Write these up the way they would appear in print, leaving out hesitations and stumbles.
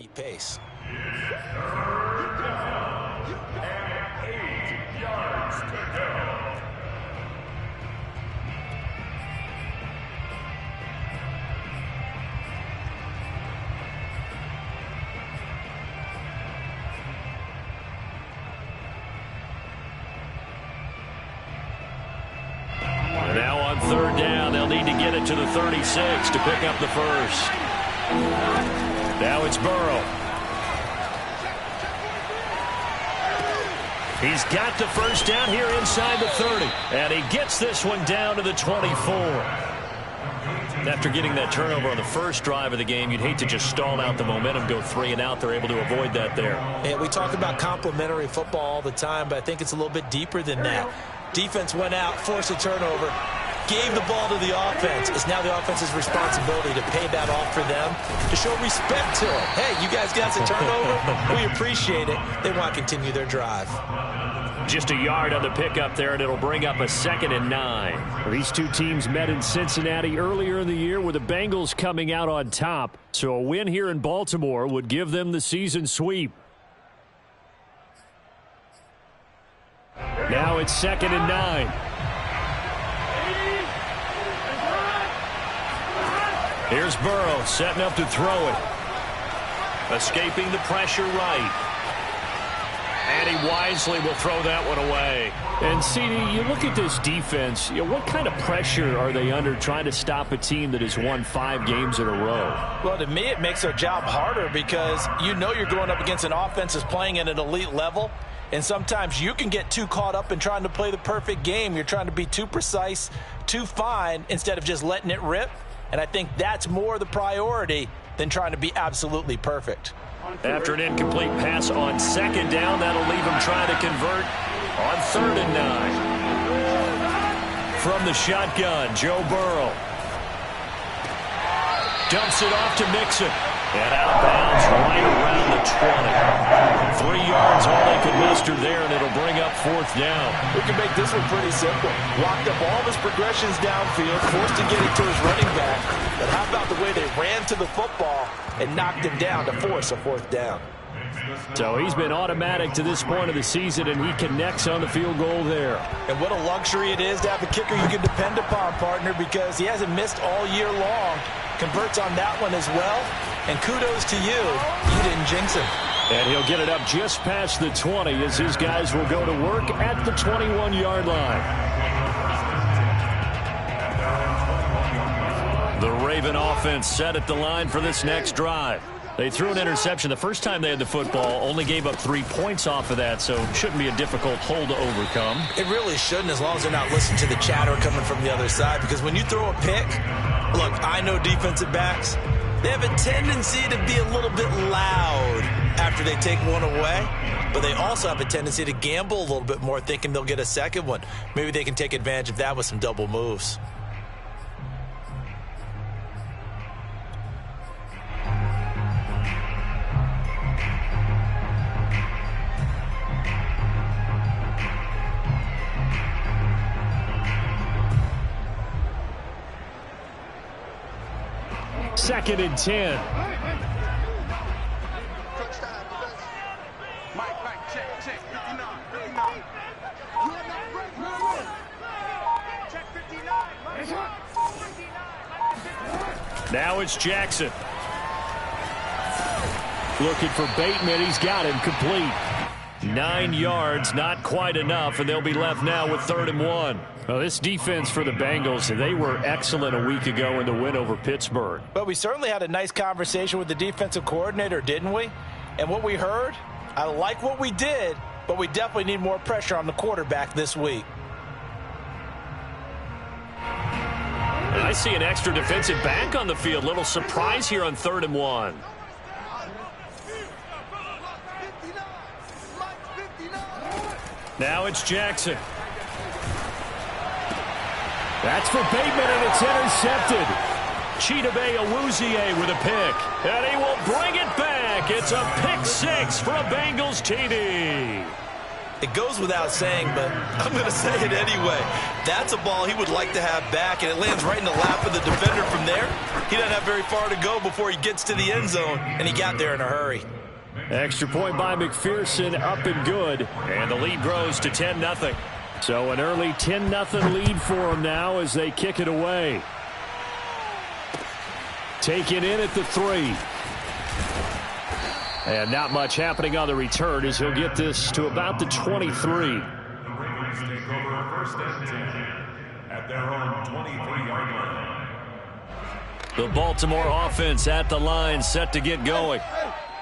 keep pace. And 8 yards to go. Now on third down, they'll need to get it to the 36 to pick up the first. Now it's Burrow. He's got the first down here inside the 30. And he gets this one down to the 24. After getting that turnover on the first drive of the game, you'd hate to just stall out the momentum, go 3 and out. They're able to avoid that there. And we talk about complementary football all the time, but I think it's a little bit deeper than that. Defense went out, forced a turnover, gave the ball to the offense. It's now the offense's responsibility to pay that off for them, to show respect to it. Hey, you guys got a turnover? We appreciate it. They want to continue their drive. Just a yard on the pickup there, and it'll bring up a 2nd and 9. These two teams met in Cincinnati earlier in the year with the Bengals coming out on top. So a win here in Baltimore would give them the season sweep. Now it's 2nd and 9. Here's Burrow setting up to throw it. Escaping the pressure right. And he wisely will throw that one away. And, CD, you look at this defense, what kind of pressure are they under trying to stop a team that has won 5 games in a row? Well, to me, it makes their job harder because you know you're going up against an offense that's playing at an elite level. And sometimes you can get too caught up in trying to play the perfect game. You're trying to be too precise, too fine, instead of just letting it rip. And I think that's more the priority than trying to be absolutely perfect. After an incomplete pass on 2nd down, that'll leave him trying to convert on 3rd and 9. From the shotgun, Joe Burrow. Dumps it off to Mixon. And out of bounds right around the 20. 3 yards, all they could muster there, and it'll bring up 4th down. We can make this one pretty simple. Locked up all of his progressions downfield, forced to get it to his running back. But how about the way they ran to the football and knocked him down to force a 4th down? So he's been automatic to this point of the season, and he connects on the field goal there. And what a luxury it is to have a kicker you can depend upon, partner, because he hasn't missed all year long. Converts on that one as well. And kudos to you. You didn't jinx him. And he'll get it up just past the 20 as his guys will go to work at the 21-yard line. The Raven offense set at the line for this next drive. They threw an interception the first time they had the football, only gave up 3 points off of that, so it shouldn't be a difficult hole to overcome. It really shouldn't, as long as they're not listening to the chatter coming from the other side, because when you throw a pick, look, I know defensive backs, they have a tendency to be a little bit loud after they take one away, but they also have a tendency to gamble a little bit more, thinking they'll get a second one. Maybe they can take advantage of that with some double moves. Second and 10. Now it's Jackson. Looking for Bateman. He's got him complete. 9 yards, not quite enough, and they'll be left now with 3rd and 1. Well, this defense for the Bengals, they were excellent a week ago in the win over Pittsburgh. But we certainly had a nice conversation with the defensive coordinator, didn't we? And what we heard, I like what we did, but we definitely need more pressure on the quarterback this week. And I see an extra defensive back on the field. Little surprise here on 3rd and 1. Now it's Jackson. That's for Bateman, and it's intercepted. Chidobe Awuzie with a pick. And he will bring it back. It's a pick 6 for a Bengals TD. It goes without saying, but I'm going to say it anyway. That's a ball he would like to have back, and it lands right in the lap of the defender from there. He doesn't have very far to go before he gets to the end zone, and he got there in a hurry. Extra point by McPherson, up and good. And the lead grows to 10-0. So an early 10-0 lead for them now as they kick it away. Taken in at the 3. And not much happening on the return as he'll get this to about the 23. The Ravens take over 1st and 10 at their own 23-yard line. The Baltimore offense at the line, set to get going.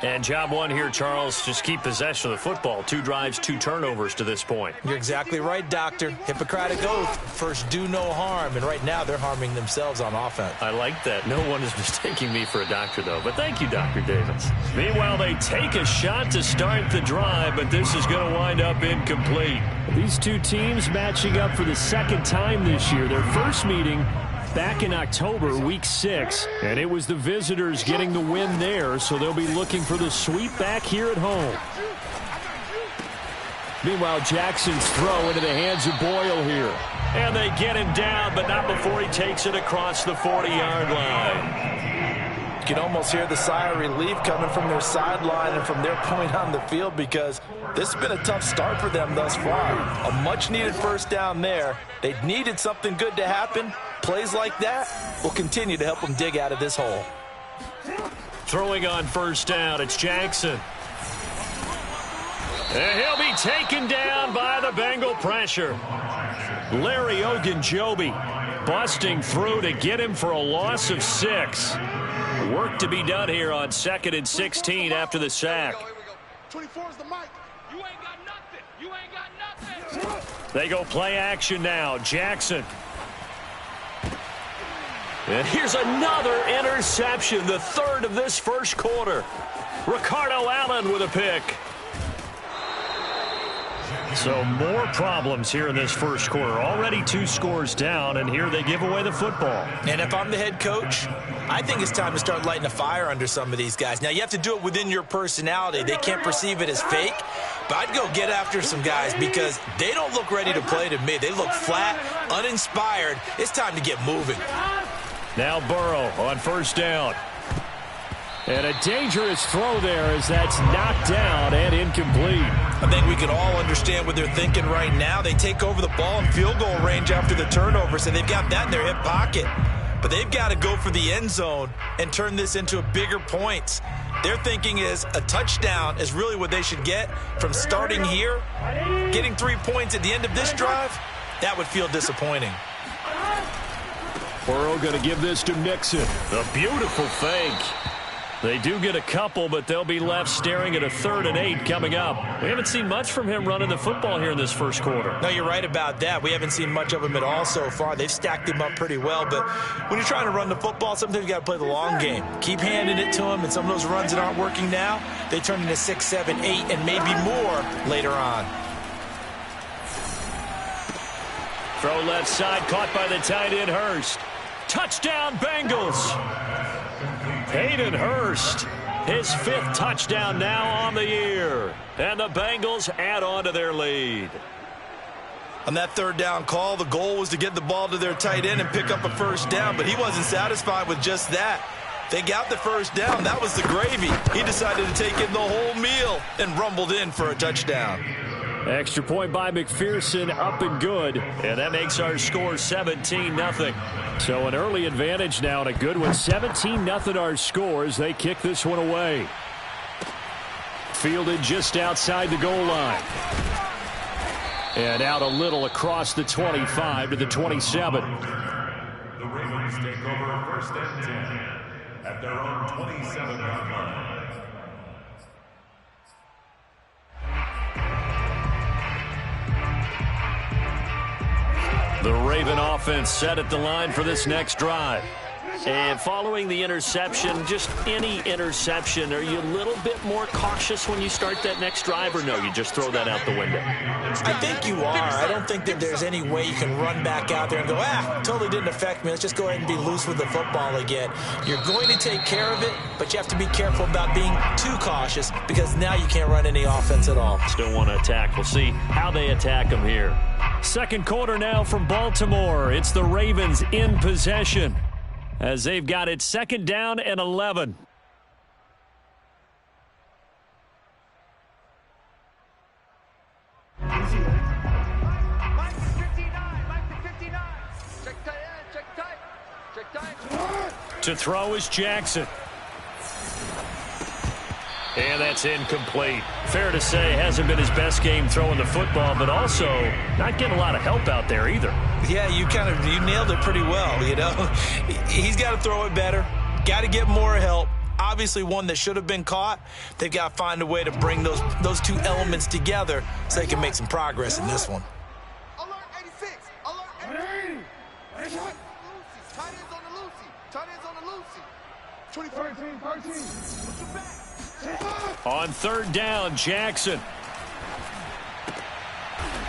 And job one here, Charles, just keep possession of the football. 2 drives, 2 turnovers to this point. You're exactly right, Doctor. Hippocratic oath, first do no harm. And right now they're harming themselves on offense. I like that. No one is mistaking me for a doctor, though. But thank you, Dr. Davis. Meanwhile, they take a shot to start the drive, but this is going to wind up incomplete. These two teams matching up for the second time this year. Their first meeting back in October, week 6, and it was the visitors getting the win there, so they'll be looking for the sweep back here at home. Meanwhile, Jackson's throw into the hands of Boyle here. And they get him down, but not before he takes it across the 40-yard line. You can almost hear the sigh of relief coming from their sideline and from their point on the field because this has been a tough start for them thus far. A much-needed first down there. They needed something good to happen. Plays like that will continue to help them dig out of this hole. Throwing on first down, it's Jackson. And he'll be taken down by the Bengal pressure. Larry Ogunjobi busting through to get him for a loss of 6. Work to be done here on 2nd and 16 after the sack. 24 is the mic. You ain't got nothing. You ain't got nothing. They go play action now. Jackson. And here's another interception, the 3rd of this first quarter. Ricardo Allen with a pick. So more problems here in this first quarter. Already 2 scores down, and here they give away the football. And if I'm the head coach, I think it's time to start lighting a fire under some of these guys. Now, you have to do it within your personality. They can't perceive it as fake. But I'd go get after some guys because they don't look ready to play to me. They look flat, uninspired. It's time to get moving. Now Burrow on first down. And a dangerous throw there as that's knocked down and incomplete. I think we can all understand what they're thinking right now. They take over the ball in field goal range after the turnover, so they've got that in their hip pocket. But they've got to go for the end zone and turn this into bigger points. Their thinking is a touchdown is really what they should get from starting here. Getting 3 points at the end of this drive, that would feel disappointing. Burrow going to give this to Mixon. A beautiful fake. They do get a couple, but they'll be left staring at a 3rd and 8 coming up. We haven't seen much from him running the football here in this first quarter. No, you're right about that. We haven't seen much of him at all so far. They've stacked him up pretty well, but when you're trying to run the football, sometimes you got to play the long game. Keep handing it to him, and some of those runs that aren't working now, they turn into 6, 7, 8, and maybe more later on. Throw left side, caught by the tight end Hurst. Touchdown Bengals. Hayden Hurst, his 5th touchdown now on the year. And the Bengals add on to their lead. On that 3rd down call, the goal was to get the ball to their tight end and pick up a first down, but he wasn't satisfied with just that. They got the first down. That was the gravy. He decided to take in the whole meal and rumbled in for a touchdown. Extra point by McPherson, up and good. And that makes our score 17-0. So an early advantage now and a good one. 17-0 our score as they kick this one away. Fielded just outside the goal line. And out a little across the 25 to the 27. The Ravens take over 1st and 10 at their own 27-yard line. The Raven offense set at the line for this next drive. And following the interception, just any interception, are you a little bit more cautious when you start that next drive, or no, you just throw that out the window? I think you are. I don't think that there's any way you can run back out there and go, totally didn't affect me. Let's just go ahead and be loose with the football again. You're going to take care of it, but you have to be careful about being too cautious because now you can't run any offense at all. Still want to attack. We'll see how they attack them here. Second quarter now from Baltimore. It's the Ravens in possession as they've got it 2nd down and 11. To throw is Jackson. And that's incomplete. Fair to say, hasn't been his best game throwing the football, but also not getting a lot of help out there either. Yeah, you nailed it pretty well, you know. He's got to throw it better, got to get more help. Obviously one that should have been caught. They've got to find a way to bring those two elements together so they can make some progress in this one. Alert 86! Alert 80! Tight ends on the Lucy! Tight ends on the Lucy! 13. On 3rd down, Jackson.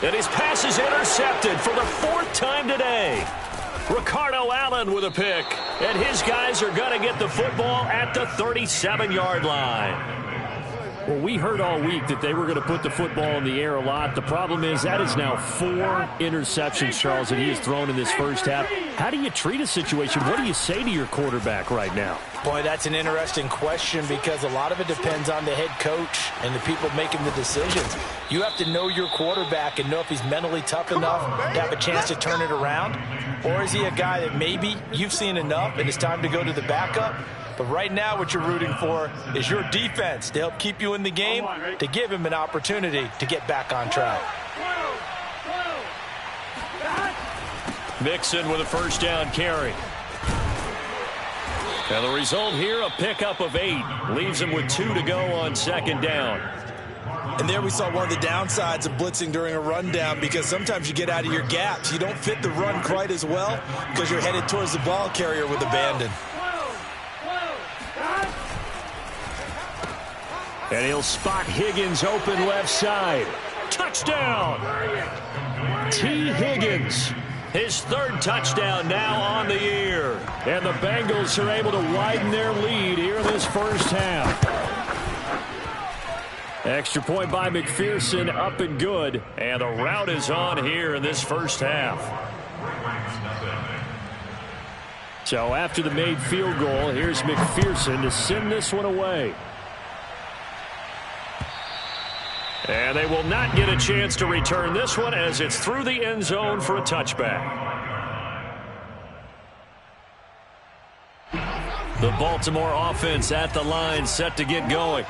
And his pass is intercepted for the 4th time today. Ricardo Allen with a pick. And his guys are going to get the football at the 37-yard line. Well, we heard all week that they were going to put the football in the air a lot. The problem is that is now 4 interceptions, Charles, that he has thrown in this first half. How do you treat a situation? What do you say to your quarterback right now? Boy, that's an interesting question because a lot of it depends on the head coach and the people making the decisions. You have to know your quarterback and know if he's mentally tough enough to have a chance to turn it around, or is he a guy that maybe you've seen enough and it's time to go to the backup? But right now what you're rooting for is your defense to help keep you in the game, to give him an opportunity to get back on track. Mixon with a 1st down carry. And the result here, a pickup of 8. Leaves him with 2 to go on 2nd down. And there we saw one of the downsides of blitzing during a rundown because sometimes you get out of your gaps. You don't fit the run quite as well because you're headed towards the ball carrier with abandon. And he'll spot Higgins open left side. Touchdown! T. Higgins. His 3rd touchdown now on the year. And the Bengals are able to widen their lead here in this first half. Extra point by McPherson, up and good. And the route is on here in this first half. So after the made field goal, here's McPherson to send this one away. And they will not get a chance to return this one as it's through the end zone for a touchback. The Baltimore offense at the line set to get going.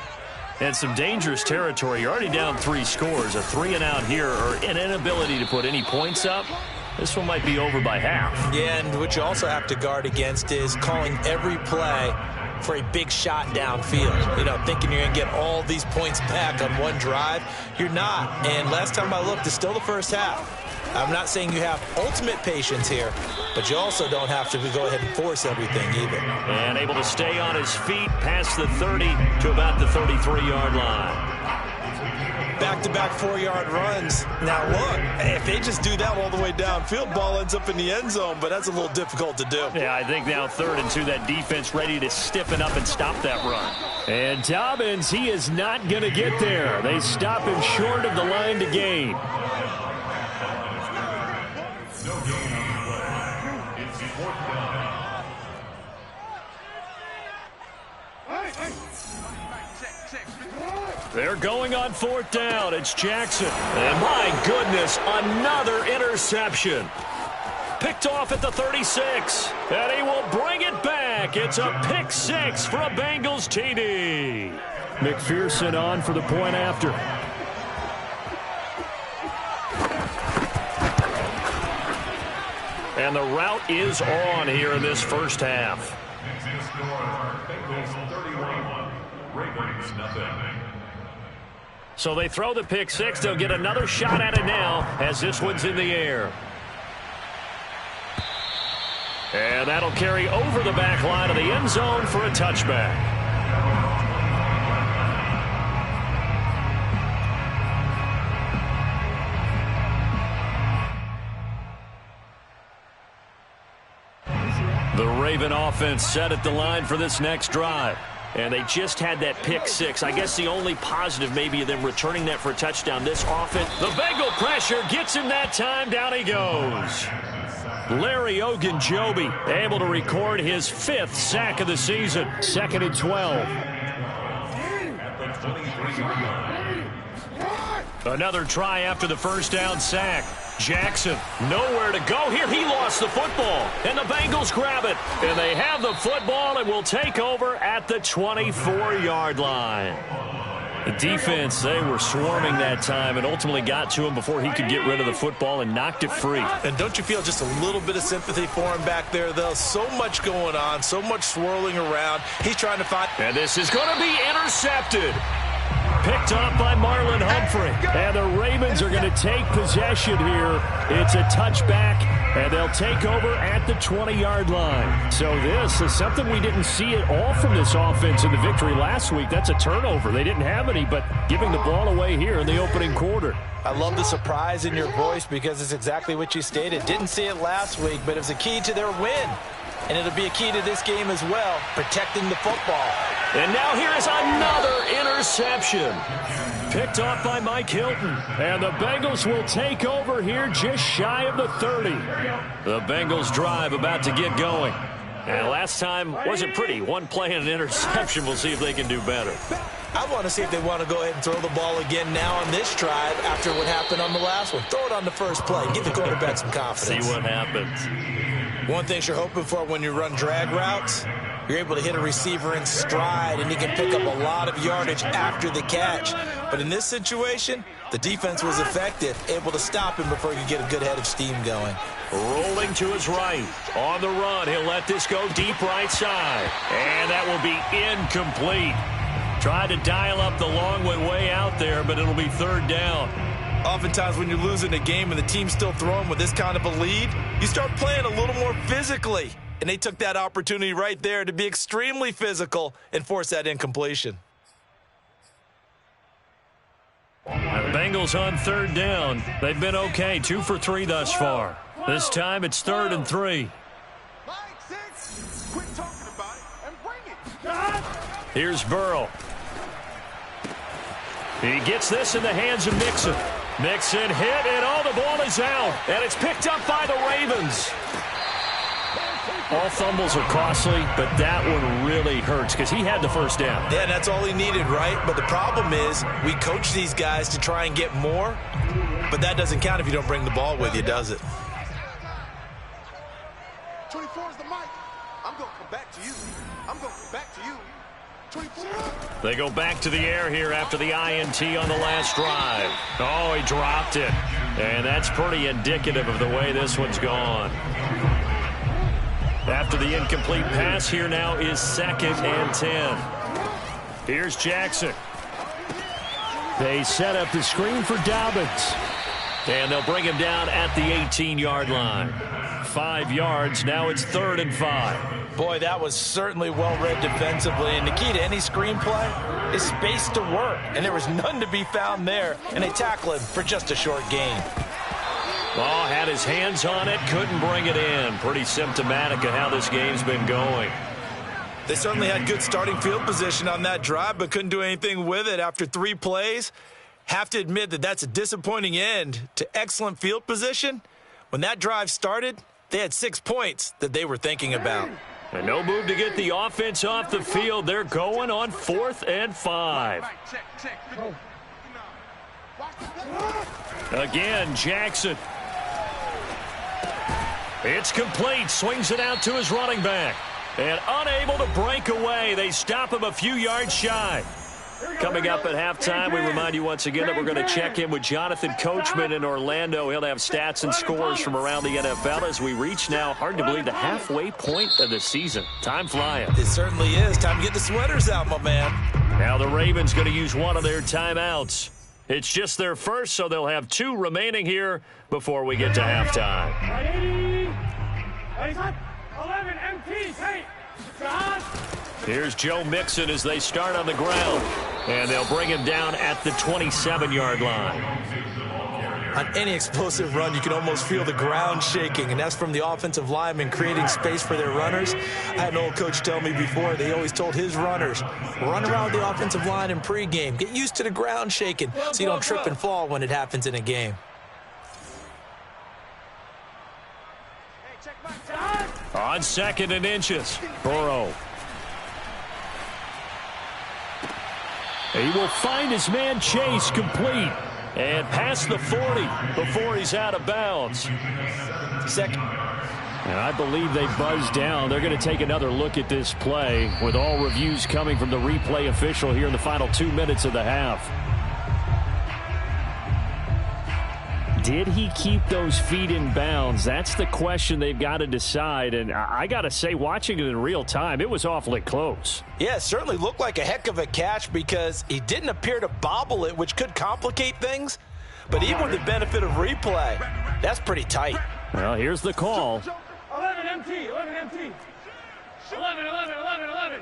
And some dangerous territory. You're already down 3 scores. A 3-and-out here or an inability to put any points up. This one might be over by half. Yeah, and what you also have to guard against is calling every play for a big shot downfield. You know, thinking you're going to get all these points back on one drive. You're not. And last time I looked, it's still the first half. I'm not saying you have ultimate patience here, but you also don't have to go ahead and force everything either. And able to stay on his feet past the 30 to about the 33-yard line. Back-to-back 4-yard runs. Now, look, if they just do that all the way downfield, ball ends up in the end zone, but that's a little difficult to do. Yeah, I think now 3rd and 2, that defense ready to stiffen up and stop that run. And Dobbins, he is not going to get there. They stop him short of the line to gain. They're going on 4th down. It's Jackson. And my goodness, another interception. Picked off at the 36. And he will bring it back. It's a pick 6 for a Bengals TD. McPherson on for the point after. And the route is on here in this first half. So they throw the pick 6. They'll get another shot at it now as this one's in the air. And that'll carry over the back line of the end zone for a touchback. The Raven offense set at the line for this next drive. And they just had that pick six. I guess the only positive maybe of them returning that for a touchdown. This offense, the Bengal pressure gets him that time. Down he goes. Larry Ogunjobi able to record his 5th sack of the season. 2nd and 12. Another try after the first down sack. Jackson, nowhere to go here. He lost the football, and the Bengals grab it. And they have the football and will take over at the 24-yard line. The defense, they were swarming that time and ultimately got to him before he could get rid of the football and knocked it free. And don't you feel just a little bit of sympathy for him back there, though? So much going on, so much swirling around. He's trying to find... And this is going to be intercepted. Picked up by Marlon Humphrey. And the Ravens are going to take possession here. It's a touchback, and they'll take over at the 20-yard line. So this is something we didn't see at all from this offense in the victory last week. That's a turnover. They didn't have any, but giving the ball away here in the opening quarter. I love the surprise in your voice because it's exactly what you stated. Didn't see it last week, but it was a key to their win. And it'll be a key to this game as well, protecting the football. And now here is another interception. Picked off by Mike Hilton. And the Bengals will take over here just shy of the 30. The Bengals drive about to get going. And last time wasn't pretty. One play and an interception. We'll see if they can do better. I want to see if they want to go ahead and throw the ball again now on this drive after what happened on the last one. Throw it on the first play. Give the quarterback some confidence. See what happens. One thing you're hoping for when you run drag routes, you're able to hit a receiver in stride, and he can pick up a lot of yardage after the catch. But in this situation, the defense was effective, able to stop him before he could get a good head of steam going. Rolling to his right. On the run, he'll let this go deep right side. And that will be incomplete. Tried to dial up the long one way out there, but it'll be 3rd down. Oftentimes when you're losing a game and the team's still throwing with this kind of a lead, you start playing a little more physically. And they took that opportunity right there to be extremely physical and force that incompletion. Now the Bengals on 3rd down. They've been okay, 2 for 3 thus far. This time it's 3rd and 3. Quit talking about it and bring it. Here's Burrow. He gets this in the hands of Mixon. Mixon hit, and the ball is out. And it's picked up by the Ravens. All fumbles are costly, but that one really hurts because he had the first down. Yeah, that's all he needed, right? But the problem is we coach these guys to try and get more, but that doesn't count if you don't bring the ball with you, does it? 24 is the mic. I'm going to come back to you. I'm going to come back to you. 24. They go back to the air here after the INT on the last drive. Oh, he dropped it. And that's pretty indicative of the way this one's gone. After the incomplete pass, here now is 2nd and 10. Here's Jackson. They set up the screen for Dobbins. And they'll bring him down at the 18-yard line. 5 yards, now it's 3rd and 5. Boy, that was certainly well-read defensively. And the key to any screenplay is space to work. And there was none to be found there. And they tackle him for just a short gain. Oh, had his hands on it, couldn't bring it in. Pretty symptomatic of how this game's been going. They certainly had good starting field position on that drive, but couldn't do anything with it after 3 plays. Have to admit that that's a disappointing end to excellent field position. When that drive started, they had 6 points that they were thinking about. And no move to get the offense off the field. They're going on 4th and 5. Again, Jackson. It's complete. Swings it out to his running back. And unable to break away. They stop him a few yards shy. Coming up at halftime, we remind you once again that we're going to check in with Jonathan Coachman in Orlando. He'll have stats and scores from around the NFL as we reach now, hard to believe, the halfway point of the season. Time flying. It certainly is. Time to get the sweaters out, my man. Now the Ravens going to use one of their timeouts. It's just their first, so they'll have 2 remaining here before we get to halftime. Here's Joe Mixon as they start on the ground. And they'll bring him down at the 27-yard line. On any explosive run, you can almost feel the ground shaking, and that's from the offensive linemen creating space for their runners. I had an old coach tell me before, they always told his runners, run around the offensive line in pregame. Get used to the ground shaking so you don't trip and fall when it happens in a game. On 2nd and inches, Burrow. He will find his man Chase complete. And past the 40 before he's out of bounds. Second. And I believe they buzzed down. They're going to take another look at this play with all reviews coming from the replay official here in the final 2 minutes of the half. Did he keep those feet in bounds? That's the question they've got to decide. And I got to say, watching it in real time, it was awfully close. Yeah, it certainly looked like a heck of a catch because he didn't appear to bobble it, which could complicate things. But even with the benefit of replay, that's pretty tight. Well, here's the call. 11 MT, 11 MT. 11, 11, 11, 11.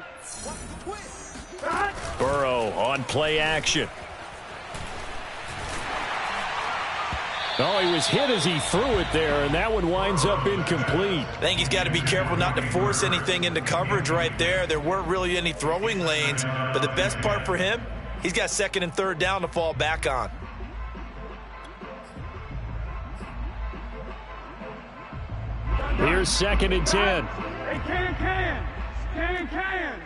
Burrow on play action. Oh, he was hit as he threw it there, and that one winds up incomplete. I think he's got to be careful not to force anything into coverage right there. There weren't really any throwing lanes, but the best part for him, he's got 2nd and 3rd down to fall back on. Here's 2nd and 10. Can.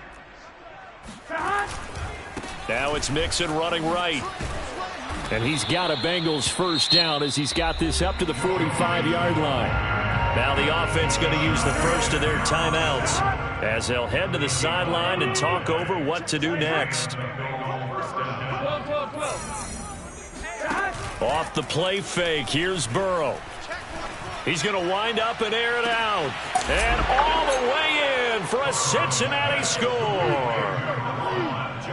Now it's Mixon running right. And he's got a Bengals first down as he's got this up to the 45-yard line. Now the offense going to use the first of their timeouts as they'll head to the sideline and talk over what to do next. Off the play fake, here's Burrow. He's going to wind up and air it out. And all the way in for a Cincinnati score.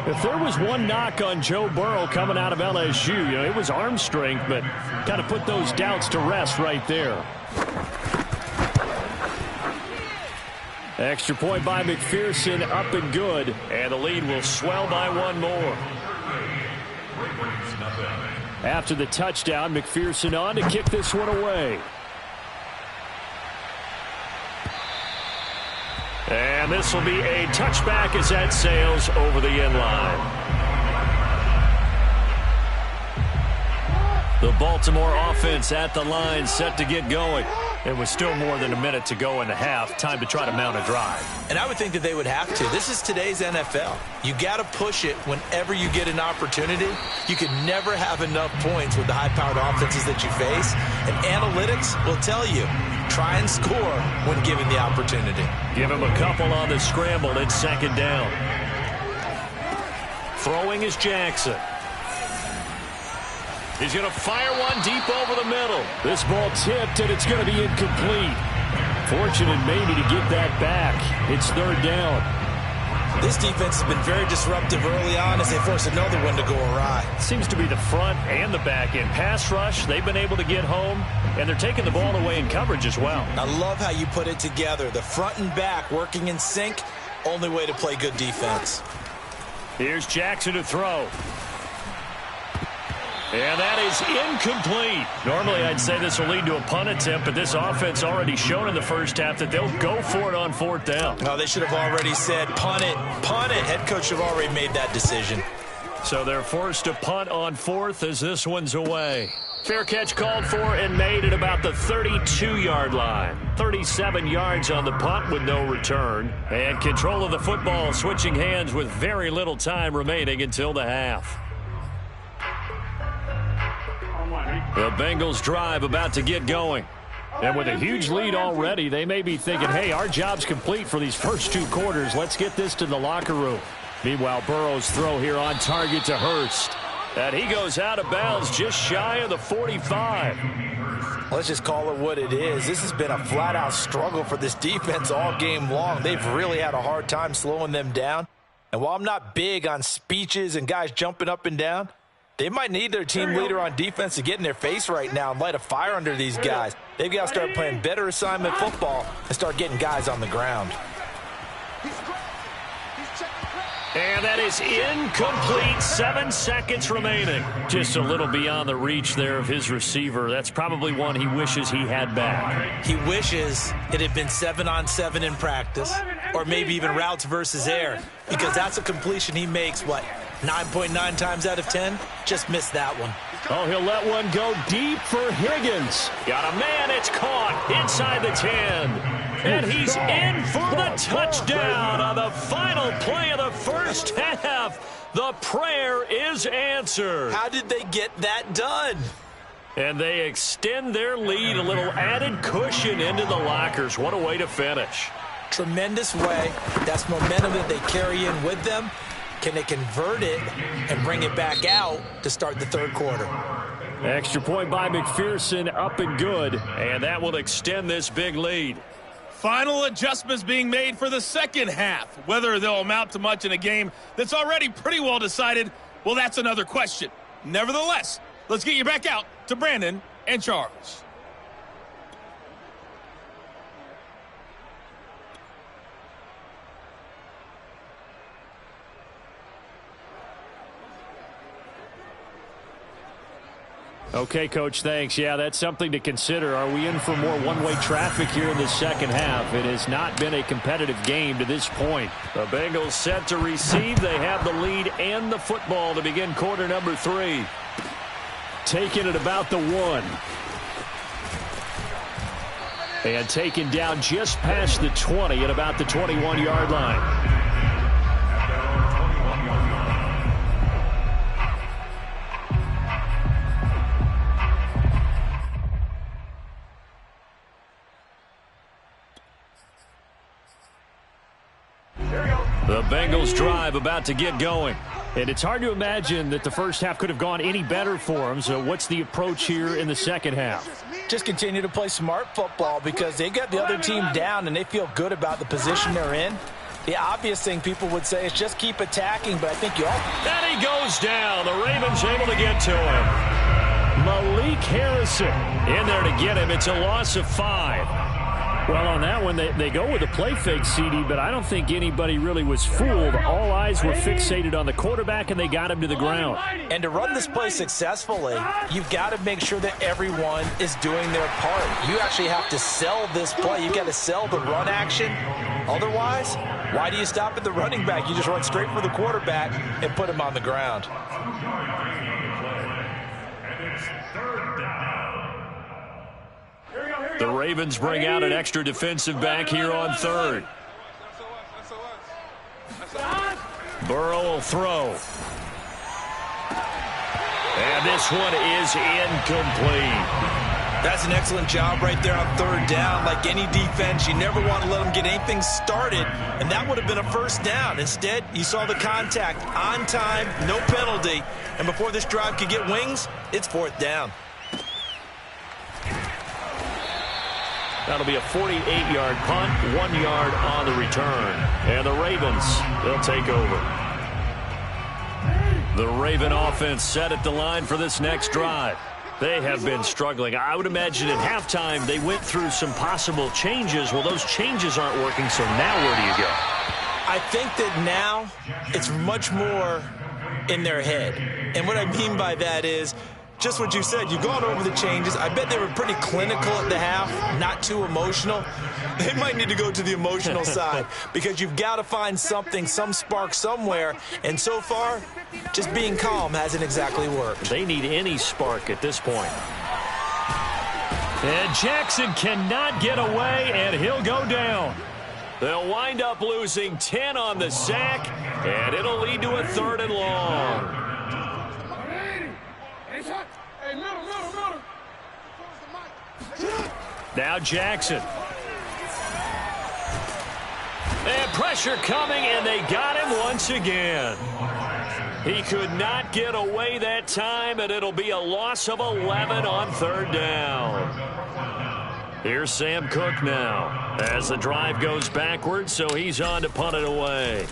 If there was one knock on Joe Burrow coming out of LSU, it was arm strength, but kind of put those doubts to rest right there. Extra point by McPherson, up and good, and the lead will swell by one more. After the touchdown, McPherson on to kick this one away. And this will be a touchback as that sails over the end line. The Baltimore offense at the line set to get going. It was still more than a minute to go in the half. Time to try to mount a drive. And I would think that they would have to. This is today's NFL. You got to push it whenever you get an opportunity. You can never have enough points with the high-powered offenses that you face. And analytics will tell you, try and score when given the opportunity. Give him a couple on the scramble. It's 2nd down. Throwing is Jackson. He's going to fire one deep over the middle. This ball tipped, and it's going to be incomplete. Fortunate maybe to get that back. It's 3rd down. This defense has been very disruptive early on as they force another one to go awry. Seems to be the front and the back end. Pass rush, they've been able to get home, and they're taking the ball away in coverage as well. I love how you put it together. The front and back working in sync, only way to play good defense. Here's Jackson to throw. And that is incomplete. Normally, I'd say this will lead to a punt attempt, but this offense already shown in the first half that they'll go for it on 4th down. No, they should have already said, punt it, punt it. Head coach should have already made that decision. So they're forced to punt on 4th as this one's away. Fair catch called for and made at about the 32-yard line. 37 yards on the punt with no return. And control of the football switching hands with very little time remaining until the half. The Bengals drive about to get going. And with a huge lead already, they may be thinking, hey, our job's complete for these first 2 quarters. Let's get this to the locker room. Meanwhile, Burrow's throw here on target to Hurst. And he goes out of bounds just shy of the 45. Let's just call it what it is. This has been a flat-out struggle for this defense all game long. They've really had a hard time slowing them down. And while I'm not big on speeches and guys jumping up and down, they might need their team leader on defense to get in their face right now and light a fire under these guys. They've got to start playing better assignment football and start getting guys on the ground. And that is incomplete. 7 seconds remaining. Just a little beyond the reach there of his receiver. That's probably one he wishes he had back. He wishes it had been 7-on-7 in practice, or maybe even routes versus air, because that's a completion he makes, 9.9 times out of 10? Just missed that one. Oh, he'll let one go deep for Higgins. Got a man, it's caught inside the 10. And he's in for the touchdown on the final play of the first half. The prayer is answered. How did they get that done? And they extend their lead, a little added cushion into the lockers. What a way to finish. Tremendous way. That's momentum that they carry in with them. Can they convert it and bring it back out to start the third quarter? Extra point by McPherson, up and good. And that will extend this big lead. Final adjustments being made for the second half. Whether they'll amount to much in a game that's already pretty well decided, well, that's another question. Nevertheless, let's get you back out to Brandon and Charles. Okay, Coach, thanks. Yeah, that's something to consider. Are we in for more one-way traffic here in the second half? It has not been a competitive game to this point. The Bengals set to receive. They have the lead and the football to begin quarter number 3. Taking it about the 1. And taken down just past the 20 at about the 21-yard line. The Bengals drive about to get going. And it's hard to imagine that the first half could have gone any better for them. So what's the approach here in the second half? Just continue to play smart football because they got the other team down and they feel good about the position they're in. The obvious thing people would say is just keep attacking, but I think you all... And he goes down. The Ravens able to get to him. Malik Harrison in there to get him. It's a loss of 5. Well, on that one, they go with a play fake, CD, but I don't think anybody really was fooled. All eyes were fixated on the quarterback, and they got him to the ground. And to run this play successfully, you've got to make sure that everyone is doing their part. You actually have to sell this play. You've got to sell the run action. Otherwise, why do you stop at the running back? You just run straight for the quarterback and put him on the ground. The Ravens bring out an extra defensive back here on third. Burrow will throw. And this one is incomplete. That's an excellent job right there on third down. Like any defense, you never want to let them get anything started, and that would have been a first down. Instead, you saw the contact on time, no penalty, and before this drive could get wings, it's fourth down. That'll be a 48-yard punt, 1 yard on the return. And the Ravens, they'll take over. The Raven offense set at the line for this next drive. They have been struggling. I would imagine at halftime they went through some possible changes. Well, those changes aren't working, so now where do you go? I think that now it's much more in their head. And what I mean by that is just what you said. You've gone over the changes. I bet they were pretty clinical at the half, not too emotional. They might need to go to the emotional side because you've got to find something, some spark somewhere. And so far, just being calm hasn't exactly worked. They need any spark at this point. And Jackson cannot get away, and he'll go down. They'll wind up losing 10 on the sack, and it'll lead to a 3rd and long. Now Jackson. And pressure coming, and they got him once again. He could not get away that time, and it'll be a loss of 11 on 3rd down. Here's Sam Cook now as the drive goes backwards, so he's on to punt it away.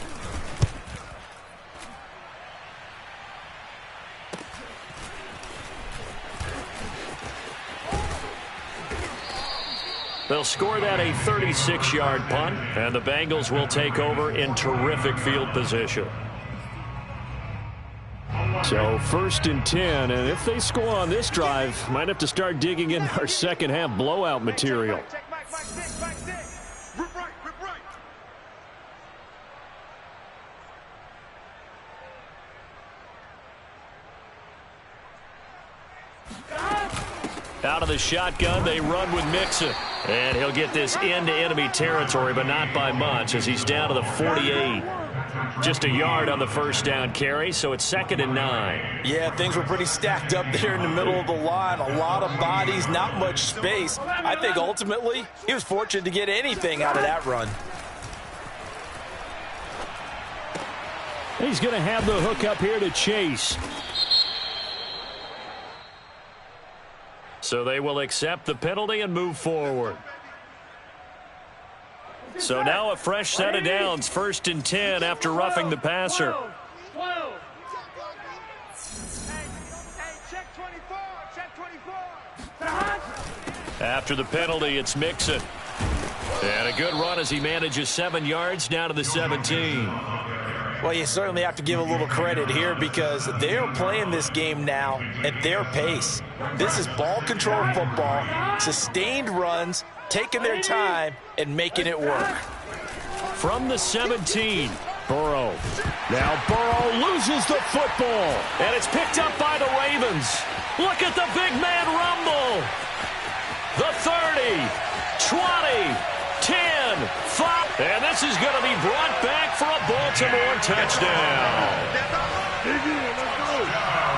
They'll score that a 36-yard punt, and the Bengals will take over in terrific field position. So 1st and 10, and if they score on this drive, might have to start digging in our second half blowout material. Out of the shotgun, they run with Mixon. And he'll get this into enemy territory, but not by much, as he's down to the 48. Just a yard on the first down carry, so it's 2nd and 9. Yeah, things were pretty stacked up there in the middle of the line. A lot of bodies, not much space. I think ultimately he was fortunate to get anything out of that run. He's going to have the hook up here to Chase. So they will accept the penalty and move forward. So now a fresh set of downs, 1st and 10 after roughing the passer. After the penalty, it's Mixon. And a good run as he manages 7 yards down to the 17. Well, you certainly have to give a little credit here because they're playing this game now at their pace. This is ball control football, sustained runs, taking their time, and making it work. From the 17, Burrow. Now Burrow loses the football. And it's picked up by the Ravens. Look at the big man rumble. The 30, 20, 10, 5. And this is going to be brought back for a Baltimore touchdown.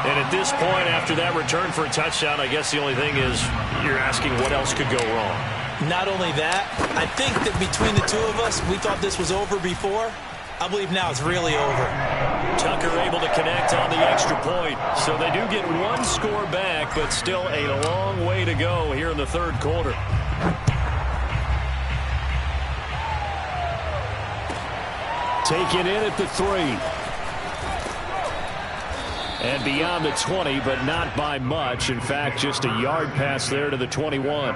And at this point, after that return for a touchdown, I guess the only thing is you're asking what else could go wrong. Not only that, I think that between the two of us, we thought this was over before. I believe now it's really over. Tucker able to connect on the extra point. So they do get one score back, but still a long way to go here in the third quarter. Taken in at the 3. And beyond the 20, but not by much. In fact, just a yard pass there to the 21.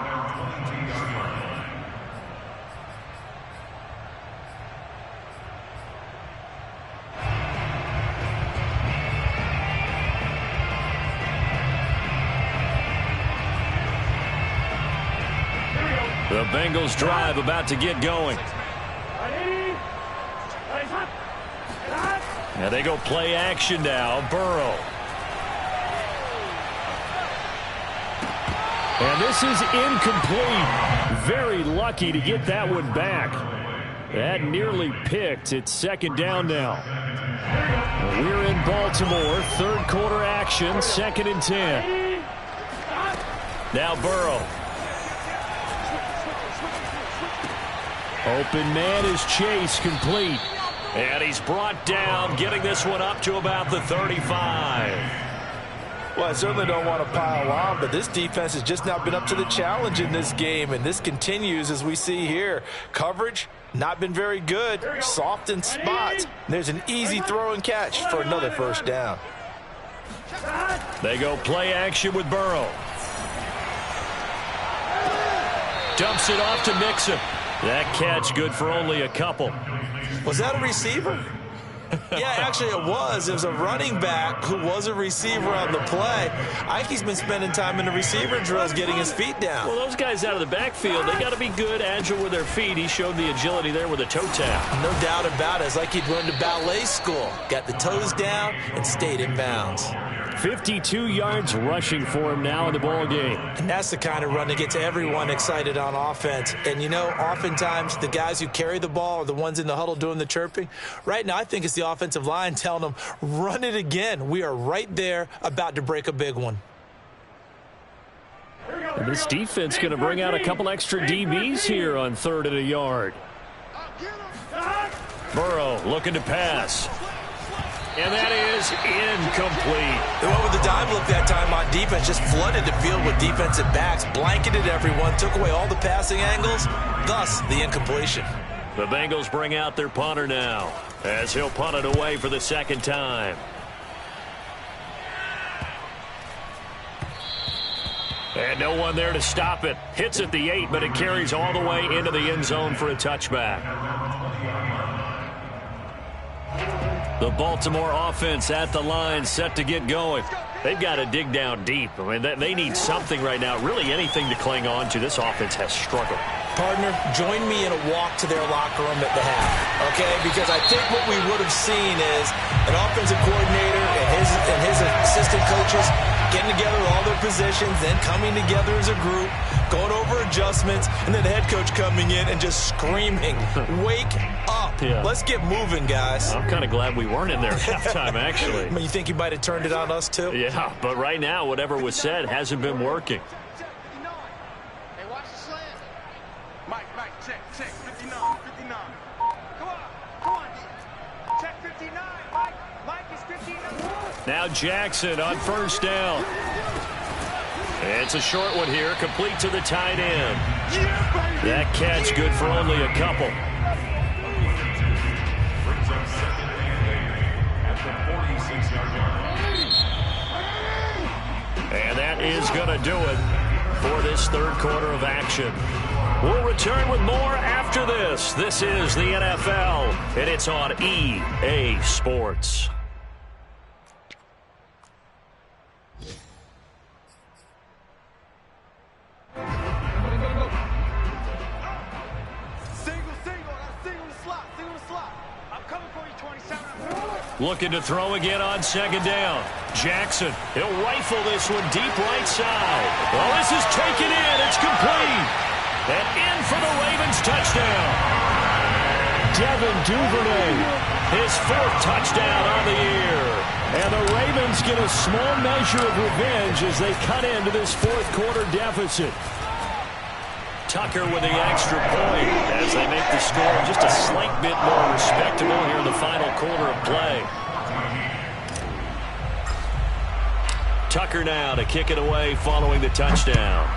The Bengals drive about to get going. And they go play action now. Burrow. And this is incomplete. Very lucky to get that one back. That nearly picked. It's 2nd down now. We're in Baltimore. Third quarter action. 2nd and 10. Now Burrow. Open man is Chase, complete. And he's brought down, getting this one up to about the 35. Well, I certainly don't want to pile on, but this defense has just not been up to the challenge in this game, and this continues as we see here. Coverage, not been very good. Soft in spots. There's an easy throw and catch for another first down. They go play action with Burrow. Dumps it off to Mixon. That catch good for only a couple. Was that a receiver? Yeah, actually it was. It was a running back who was a receiver on the play. Ike's been spending time in the receiver drills getting his feet down. Well, those guys out of the backfield, they got to be good, agile with their feet. He showed the agility there with a toe tap. No doubt about it. It's like he'd run to ballet school. Got the toes down and stayed in bounds. 52 yards rushing for him now in the ball game. And that's the kind of run that gets everyone excited on offense. And, you know, oftentimes the guys who carry the ball are the ones in the huddle doing the chirping. Right now, I think it's the offensive line telling them, run it again. We are right there about to break a big one. And this defense going to bring out a couple extra DBs here on 3rd and a yard. Burrow looking to pass. And that is incomplete. They went with the dime look that time on defense, just flooded the field with defensive backs, blanketed everyone, took away all the passing angles, thus the incompletion. The Bengals bring out their punter now, as he'll punt it away for the 2nd time. And no one there to stop it. Hits at the 8, but it carries all the way into the end zone for a touchback. The Baltimore offense at the line, set to get going. They've got to dig down deep. I mean, they need something right now, really anything to cling on to. This offense has struggled. Partner, join me in a walk to their locker room at the half, okay? Because I think what we would have seen is an offensive coordinator and his assistant coaches getting together all their positions, then coming together as a group, going over adjustments, and then the head coach coming in and just screaming, wake up. Yeah. Let's get moving, guys. I'm kind of glad we weren't in there at halftime, actually. I mean, you think he might have turned it on us, too? Yeah, but right now, whatever was said hasn't been working. Hey, watch the slant. Mike, check, 59. Come on, check 59. Mike is 59. Now Jackson on first down. It's a short one here, complete to the tight end. That catch good for only a couple. Brings up second at the 46-yard line. And that is going to do it for this third quarter of action. We'll return with more after this. This is the NFL, and it's on EA Sports. Looking to throw again on second down. Jackson, he'll rifle this one deep right side. Well, this is taken in. It's complete. And in for the Ravens touchdown. Devin Duvernay, his fourth touchdown on the year. And the Ravens get a small measure of revenge as they cut into this fourth quarter deficit. Tucker with the extra point as they make the score just a slight bit more respectable here in the final quarter of play. Tucker now to kick it away following the touchdown.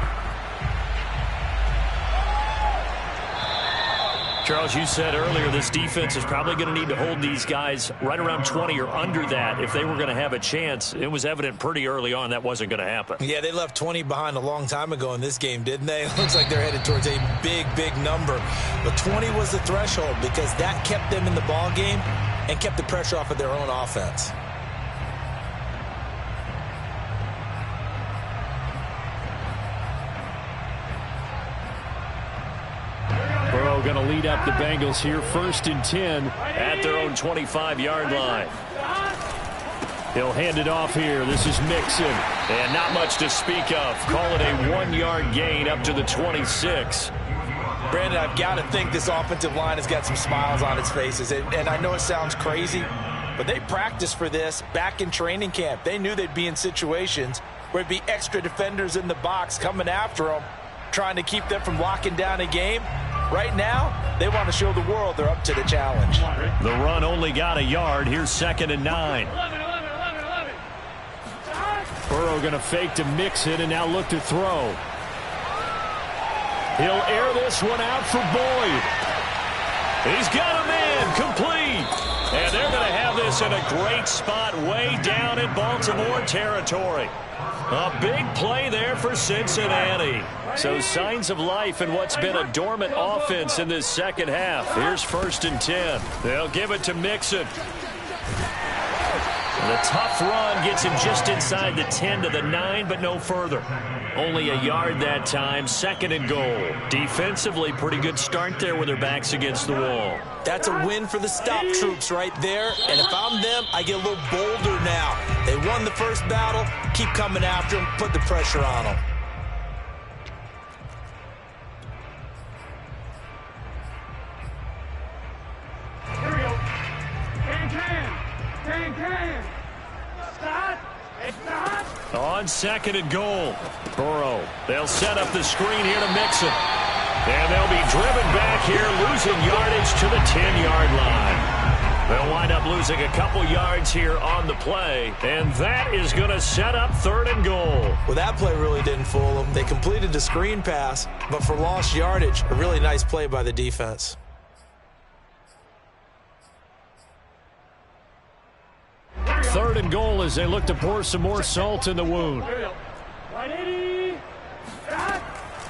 Charles, you said earlier this defense is probably going to need to hold these guys right around 20 or under that if they were going to have a chance. It was evident pretty early on that wasn't going to happen. Yeah, they left 20 behind a long time ago in this game, didn't they? It looks like they're headed towards a big number. But 20 was the threshold because that kept them in the ball game and kept the pressure off of their own offense. Burrow going to lead up the Bengals here, 1st and 10 at their own 25-yard line. He'll hand it off here. This is Mixon. And not much to speak of. Call it a 1-yard gain up to the 26. Brandon, I've got to think this offensive line has got some smiles on its faces. And I know it sounds crazy, but they practiced for this back in training camp. They knew they'd be in situations where it'd be extra defenders in the box coming after them, trying to keep them from locking down a game. Right now, they want to show the world they're up to the challenge. The run only got a yard. Here's 2nd and 9. Burrow going to fake to Mixon and now look to throw. He'll air this one out for Boyd. He's got a man complete. And they're going to have this in a great spot way down in Baltimore territory. A big play there for Cincinnati. So signs of life in what's been a dormant offense in this second half. Here's 1st and 10. They'll give it to Mixon. The tough run gets him just inside the 10 to the 9, but no further. Only a yard that time, 2nd and goal. Defensively, pretty good start there with their backs against the wall. That's a win for the stop troops right there. And if I'm them, I get a little bolder now. They won the first battle. Keep coming after them. Put the pressure on them. Here we go. Can. Start. On 2nd and goal. Burrow. They'll set up the screen here to Mixon. And they'll be driven back here, losing yardage to the 10-yard line. They'll wind up losing a couple yards here on the play. And that is going to set up 3rd and goal. Well, that play really didn't fool them. They completed the screen pass, but for lost yardage, a really nice play by the defense. Third and goal as they look to pour some more salt in the wound.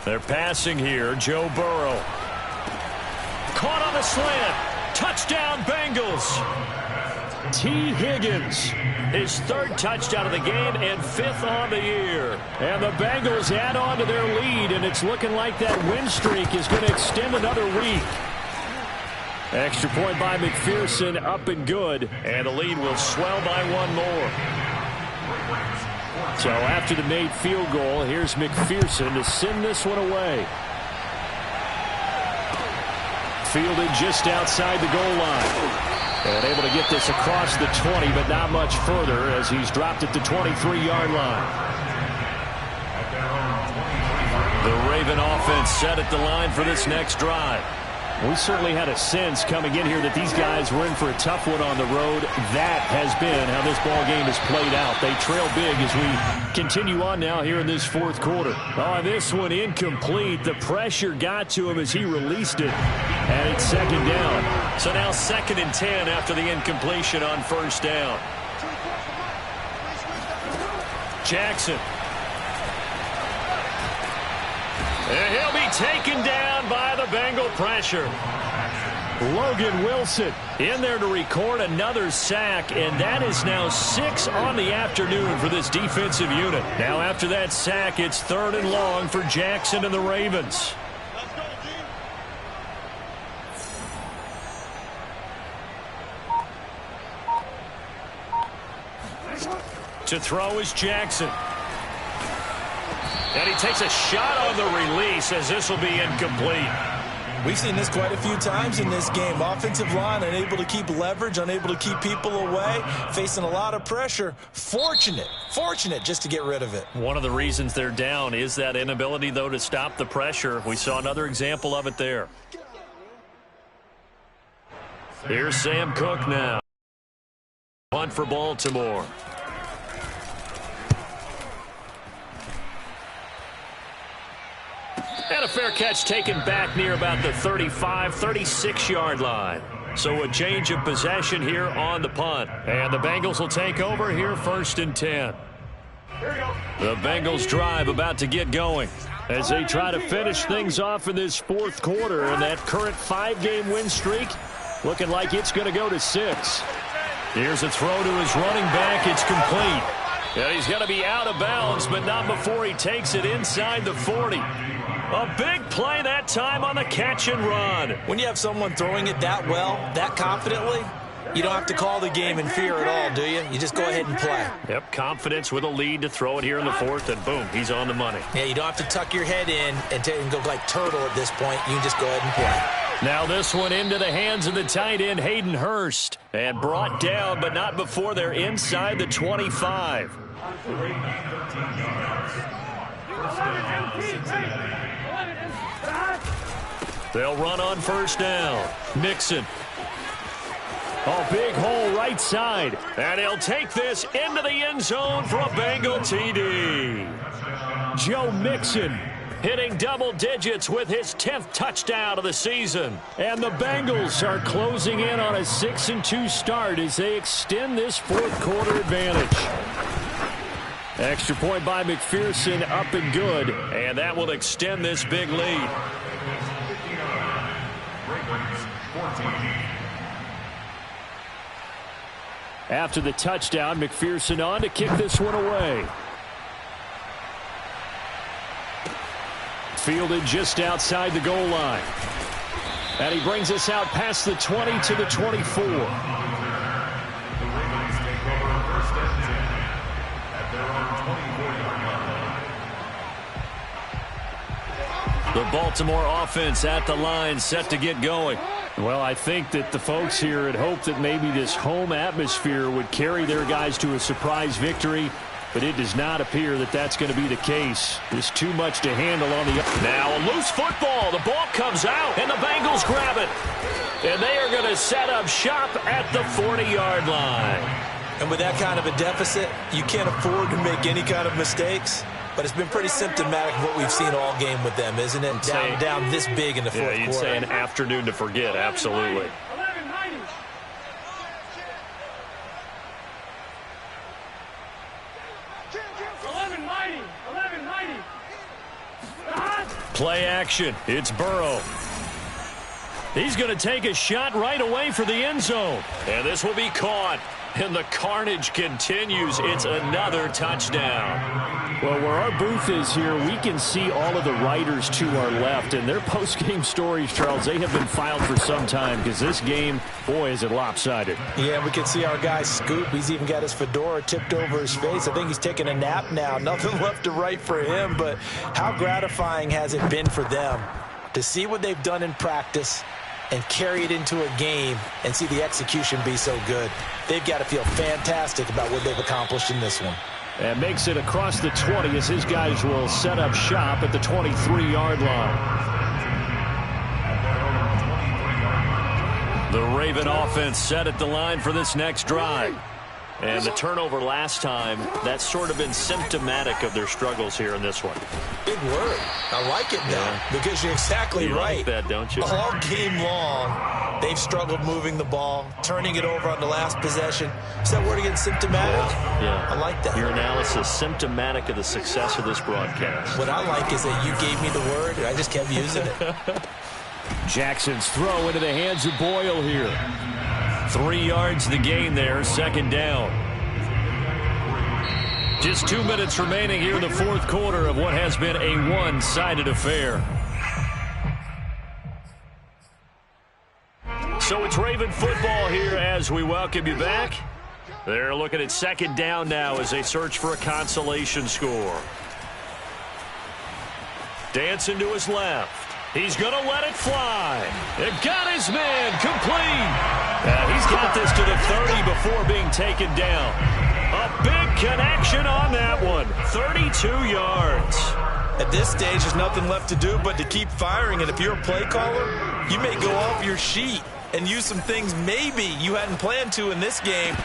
They're passing here. Joe Burrow. Caught on the slant. Touchdown, Bengals. T. Higgins. His third touchdown of the game and fifth on the year. And the Bengals add on to their lead, and it's looking like that win streak is going to extend another week. Extra point by McPherson, up and good. And the lead will swell by one more. So after the made field goal, here's McPherson to send this one away. Fielded just outside the goal line. And able to get this across the 20, but not much further as he's dropped at the 23-yard line. The Raven offense set at the line for this next drive. We certainly had a sense coming in here that these guys were in for a tough one on the road. That has been how this ball game has played out. They trail big as we continue on now here in this fourth quarter. Oh, this one incomplete. The pressure got to him as he released it. And it's second down. So now 2nd and 10 after the incompletion on first down. Jackson. And he'll be taken down by the Bengal pressure. Logan Wilson in there to record another sack, and that is now 6 on the afternoon for this defensive unit. Now after that sack, it's 3rd and long for Jackson and the Ravens. To throw is Jackson. And he takes a shot on the release as this will be incomplete. We've seen this quite a few times in this game. Offensive line unable to keep leverage, unable to keep people away, facing a lot of pressure. Fortunate just to get rid of it. One of the reasons they're down is that inability, though, to stop the pressure. We saw another example of it there. Here's Sam Cook now. Punt for Baltimore. And a fair catch taken back near about the 35, 36-yard line. So a change of possession here on the punt. And the Bengals will take over here 1st and 10. The Bengals drive about to get going as they try to finish things off in this fourth quarter. And that current 5-game win streak looking like it's going to go to 6. Here's a throw to his running back. It's complete. And he's going to be out of bounds, but not before he takes it inside the 40. A big play that time on the catch and run. When you have someone throwing it that well, that confidently, you don't have to call the game in fear at all, do you? You just go ahead and play. Yep, confidence with a lead to throw it here in the 4th, and boom, he's on the money. Yeah, you don't have to tuck your head in and go like turtle at this point. You can just go ahead and play. Now this one into the hands of the tight end, Hayden Hurst. And brought down, but not before they're inside the 25. They'll run on first down. Mixon. A big hole right side. And he'll take this into the end zone for a Bengal TD. Joe Mixon hitting double digits with his 10th touchdown of the season. And the Bengals are closing in on a 6-2 start as they extend this fourth quarter advantage. Extra point by McPherson, up and good. And that will extend this big lead. After the touchdown, McPherson on to kick this one away. Fielded just outside the goal line. And he brings us out past the 20 to the 24. The Baltimore offense at the line, set to get going. Well, I think that the folks here had hoped that maybe this home atmosphere would carry their guys to a surprise victory, but it does not appear that that's going to be the case. There's too much to handle on the... Now a loose football. The ball comes out, and the Bengals grab it. And they are going to set up shop at the 40-yard line. And with that kind of a deficit, you can't afford to make any kind of mistakes. But it's been pretty symptomatic of what we've seen all game with them, isn't it? Down this big in the fourth quarter. Yeah, you'd say an afternoon to forget, absolutely. Play action. It's Burrow. He's going to take a shot right away for the end zone. And this will be caught. And the carnage continues. It's another touchdown. Well, where our booth is here, we can see all of the writers to our left. And their post-game stories, Charles, they have been filed for some time because this game, boy, is it lopsided. Yeah, we can see our guy Scoop. He's even got his fedora tipped over his face. I think he's taking a nap now. Nothing left to write for him. But how gratifying has it been for them to see what they've done in practice and carry it into a game and see the execution be so good. They've got to feel fantastic about what they've accomplished in this one. And makes it across the 20 as his guys will set up shop at the 23-yard line. The Raven offense set at the line for this next drive. And the turnover last time, that's sort of been symptomatic of their struggles here in this one. Big word. I like it now because you're exactly right. You like that, don't you? All game long, they've struggled moving the ball, turning it over on the last possession. Is that word again, symptomatic? Yeah. I like that. Your analysis, symptomatic of the success of this broadcast. What I like is that you gave me the word, and I just kept using it. Jackson's throw into the hands of Boyle here. 3 yards to the gain there, second down. Just 2 minutes remaining here in the fourth quarter of what has been a one-sided affair. So it's Raven football here as we welcome you back. They're looking at second down now as they search for a consolation score. Dancing to his left. He's going to let it fly. It got his man complete. He's got this to the 30 before being taken down. A big connection on that one. 32 yards. At this stage, there's nothing left to do but to keep firing. And if you're a play caller, you may go off your sheet and use some things maybe you hadn't planned to in this game.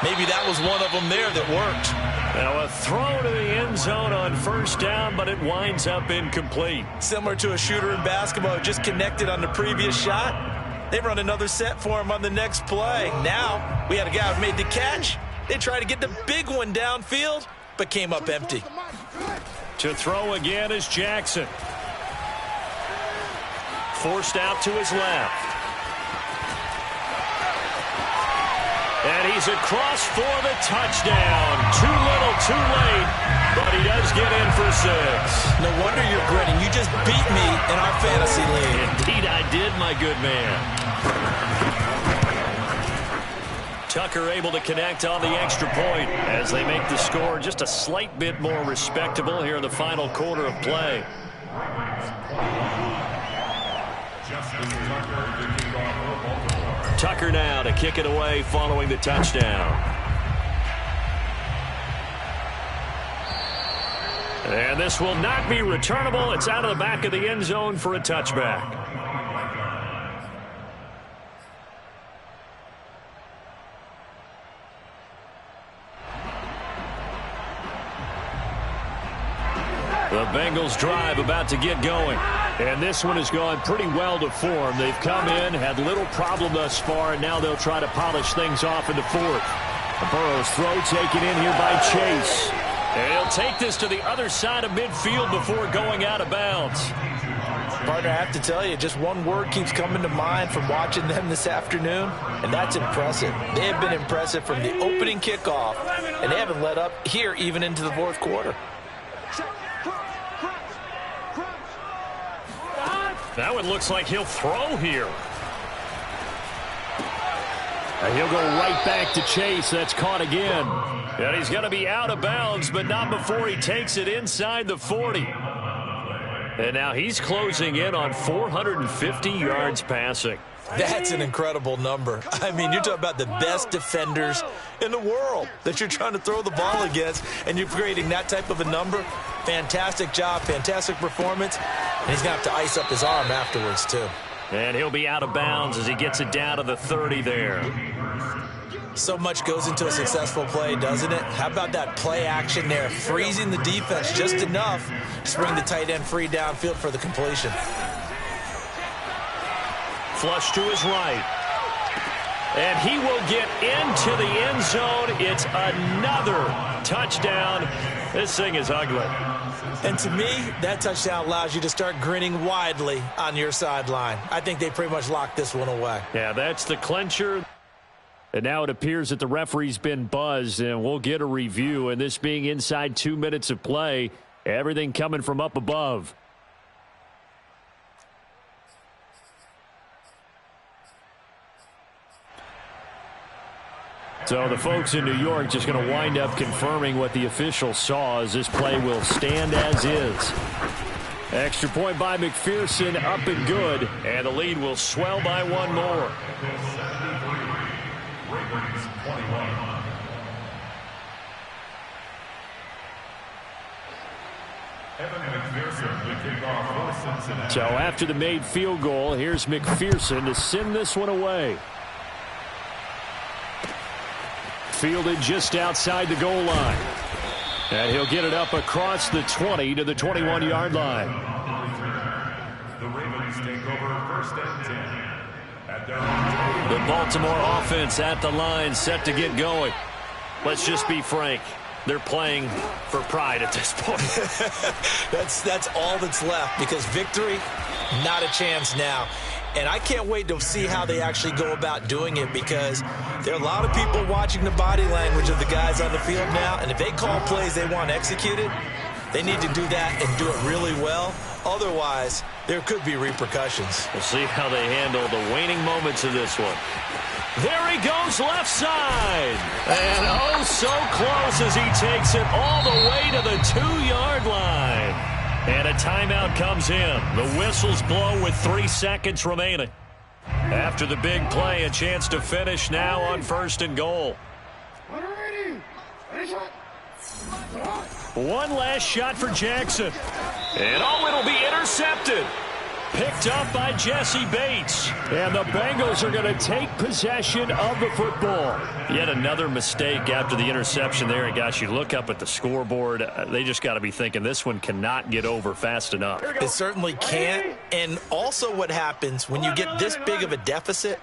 Maybe that was one of them there that worked. Now a throw to the end zone on first down, but it winds up incomplete. Similar to a shooter in basketball who just connected on the previous shot. They run another set for him on the next play. Now we had a guy who made the catch. They tried to get the big one downfield, but came up empty. To throw again is Jackson. Forced out to his left. And he's across for the touchdown. Too little, too late, but he does get in for 6. No wonder you're grinning. You just beat me in our fantasy league. Indeed I did, my good man. Tucker able to connect on the extra point as they make the score just a slight bit more respectable here in the final quarter of play. Tucker now to kick it away following the touchdown. And this will not be returnable. It's out of the back of the end zone for a touchback. The Bengals drive about to get going. And this one has gone pretty well to form. They've come in, had little problem thus far, and now they'll try to polish things off in the fourth. Burrow's throw taken in here by Chase. And he'll take this to the other side of midfield before going out of bounds. Partner, I have to tell you, just one word keeps coming to mind from watching them this afternoon, and that's impressive. They have been impressive from the opening kickoff, and they haven't let up here even into the fourth quarter. That one looks like he'll throw here. And he'll go right back to Chase. That's caught again. And he's going to be out of bounds, but not before he takes it inside the 40. And now he's closing in on 450 yards passing. That's an incredible number. I mean, you're talking about the best defenders in the world that you're trying to throw the ball against, and you're creating that type of a number. Fantastic job, fantastic performance, and he's going to have to ice up his arm afterwards, too. And he'll be out of bounds as he gets it down to the 30 there. So much goes into a successful play, doesn't it? How about that play action there, freezing the defense just enough to bring the tight end free downfield for the completion. Flush to his right. And he will get into the end zone. It's another touchdown. This thing is ugly. And to me, that touchdown allows you to start grinning widely on your sideline. I think they pretty much locked this one away. Yeah, that's the clincher. And now it appears that the referee's been buzzed, and we'll get a review. And this being inside 2 minutes of play, everything coming from up above. So the folks in New York just going to wind up confirming what the officials saw, as this play will stand as is. Extra point by McPherson, up and good. And the lead will swell by one more. So after the made field goal, here's McPherson to send this one away. Fielded just outside the goal line. And he'll get it up across the 20 to the 21-yard line. The Ravens take over first and 10 at their own. The Baltimore offense at the line, set to get going. Let's just be frank. They're playing for pride at this point. That's all that's left, because victory, not a chance now. And I can't wait to see how they actually go about doing it, because there are a lot of people watching the body language of the guys on the field now, and if they call plays they want executed, they need to do that and do it really well. Otherwise, there could be repercussions. We'll see how they handle the waning moments of this one. There he goes, left side. And oh, so close as he takes it all the way to the 2-yard line. And a timeout comes in. The whistles blow with 3 seconds remaining. After the big play, a chance to finish now on 1st and goal. One last shot for Jackson. And oh, it'll be intercepted. Picked up by Jesse Bates. And the Bengals are going to take possession of the football. Yet another mistake after the interception there. And gosh, you look up at the scoreboard, they just got to be thinking this one cannot get over fast enough. It certainly can't. And also what happens when you get this big of a deficit,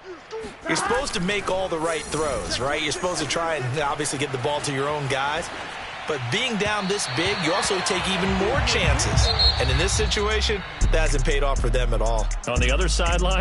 you're supposed to make all the right throws, right? You're supposed to try and obviously get the ball to your own guys. But being down this big, you also take even more chances. And in this situation, that hasn't paid off for them at all. On the other sideline,